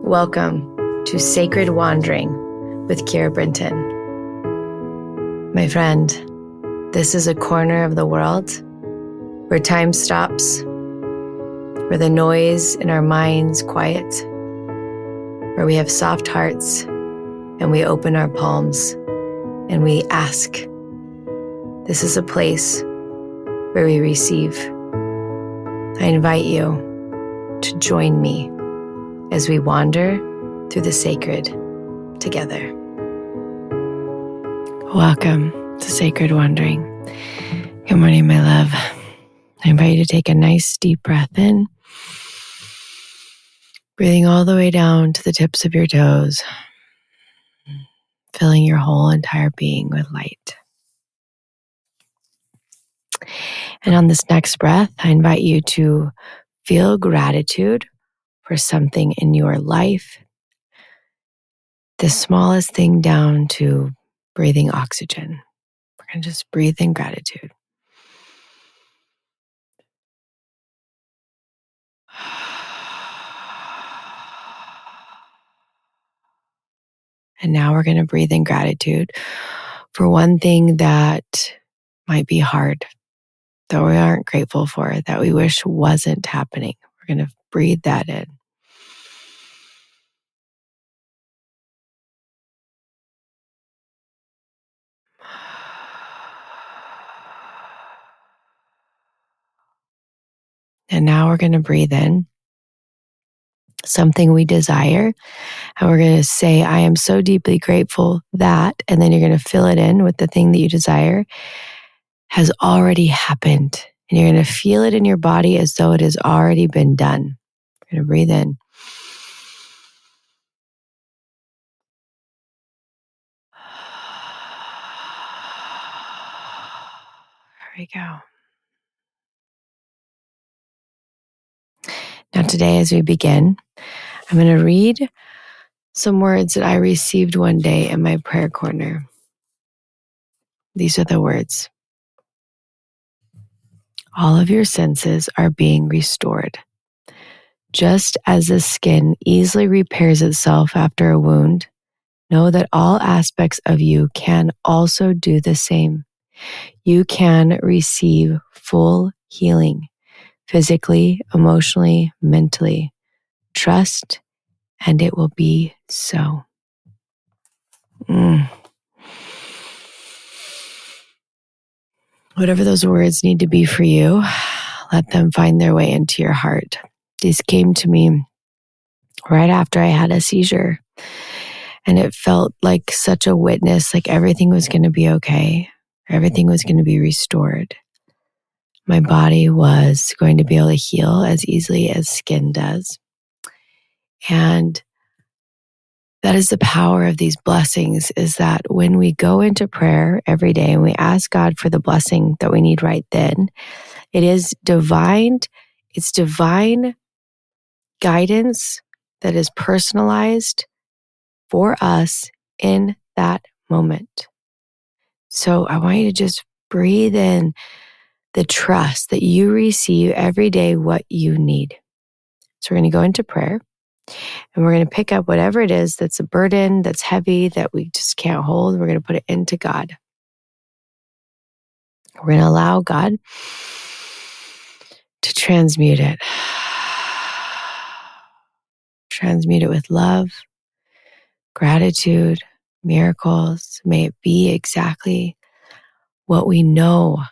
Welcome to Sacred Wandering with Keira Brinton. My friend, this is a corner of the world where time stops, where the noise in our minds quiet, where we have soft hearts and we open our palms and we ask. This is a place where we receive. I invite you to join me as we wander through the sacred together. Welcome to Sacred Wandering. Good morning, my love. I invite you to take a nice deep breath in, breathing all the way down to the tips of your toes, filling your whole entire being with light. And on this next breath, I invite you to feel gratitude for something in your life, the smallest thing down to breathing oxygen. We're going to just breathe in gratitude. And now we're going to breathe in gratitude for one thing that might be hard, that we aren't grateful for, that we wish wasn't happening. We're going to breathe that in. And now we're going to breathe in something we desire. And we're going to say, I am so deeply grateful that, and then you're going to fill it in with the thing that you desire has already happened. And you're going to feel it in your body as though it has already been done. We're going to breathe in. There we go. Now today, as we begin, I'm going to read some words that I received one day in my prayer corner. These are the words. All of your senses are being restored. Just as the skin easily repairs itself after a wound, know that all aspects of you can also do the same. You can receive full healing, physically, emotionally, mentally. Trust, and it will be so. Whatever those words need to be for you, let them find their way into your heart. These came to me right after I had a seizure, and it felt like such a witness, like everything was going to be okay. Everything was going to be restored. My body was going to be able to heal as easily as skin does. And that is the power of these blessings, is that when we go into prayer every day and we ask God for the blessing that we need right then, it is divine. It's divine guidance that is personalized for us in that moment. So I want you to just breathe in the trust that you receive every day what you need. So we're going to go into prayer. And we're going to pick up whatever it is that's a burden, that's heavy, that we just can't hold. We're going to put it into God. We're going to allow God to transmute it. Transmute it with love, gratitude, miracles. May it be exactly what we know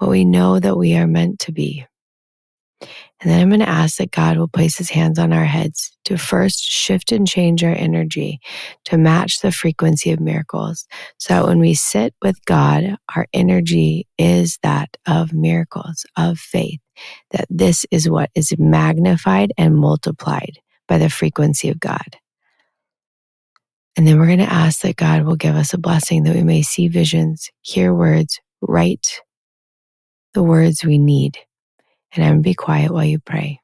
that we are meant to be. And then I'm going to ask that God will place his hands on our heads to first shift and change our energy to match the frequency of miracles. So that when we sit with God, our energy is that of miracles, of faith, that this is what is magnified and multiplied by the frequency of God. And then we're going to ask that God will give us a blessing that we may see visions, hear words, write the words we need. And I'm going to be quiet while you pray.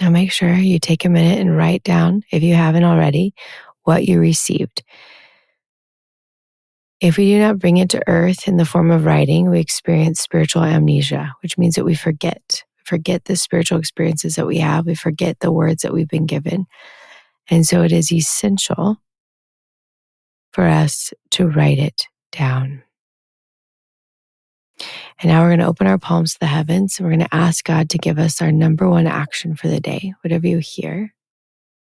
Now make sure you take a minute and write down, if you haven't already, what you received. If we do not bring it to earth in the form of writing, we experience spiritual amnesia, which means that we forget the spiritual experiences that we have. We forget the words that we've been given. And so it is essential for us to write it down. And now we're going to open our palms to the heavens, and we're going to ask God to give us our number one action for the day. Whatever you hear,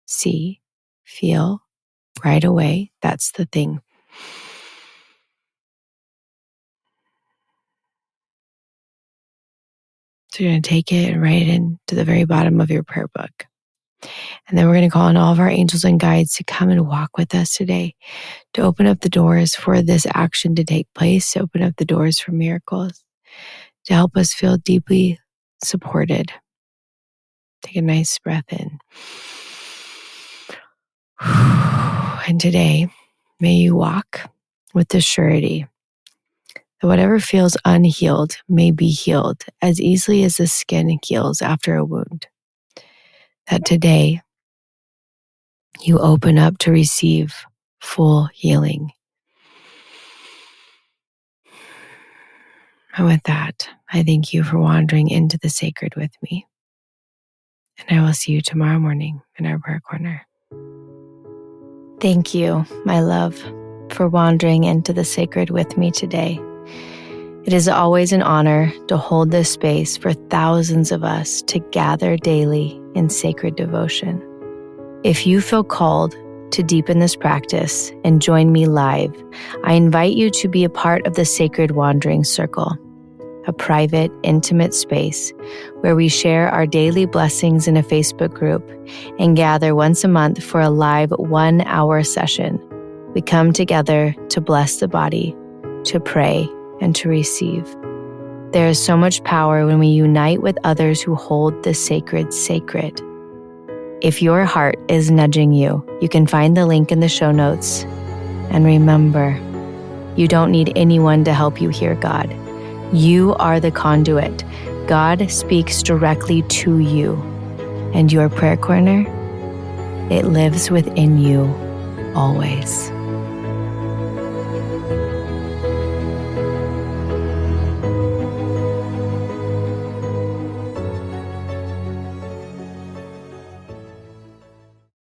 see, feel right away, that's the thing. So you're going to take it and write it into the very bottom of your prayer book. And then we're going to call on all of our angels and guides to come and walk with us today, to open up the doors for this action to take place, to open up the doors for miracles, to help us feel deeply supported. Take a nice breath in. And today, may you walk with the surety that whatever feels unhealed may be healed as easily as the skin heals after a wound. That today, you open up to receive full healing. And with that, I thank you for wandering into the sacred with me. And I will see you tomorrow morning in our prayer corner. Thank you, my love, for wandering into the sacred with me today. It is always an honor to hold this space for thousands of us to gather daily in sacred devotion. If you feel called to deepen this practice and join me live, I invite you to be a part of the Sacred Wandering Circle, a private, intimate space where we share our daily blessings in a Facebook group and gather once a month for a live 1-hour session. We come together to bless the body, to pray, and to receive. There is so much power when we unite with others who hold the sacred sacred. If your heart is nudging you, you can find the link in the show notes. And remember, you don't need anyone to help you hear God. You are the conduit. God speaks directly to you. And your prayer corner, it lives within you always.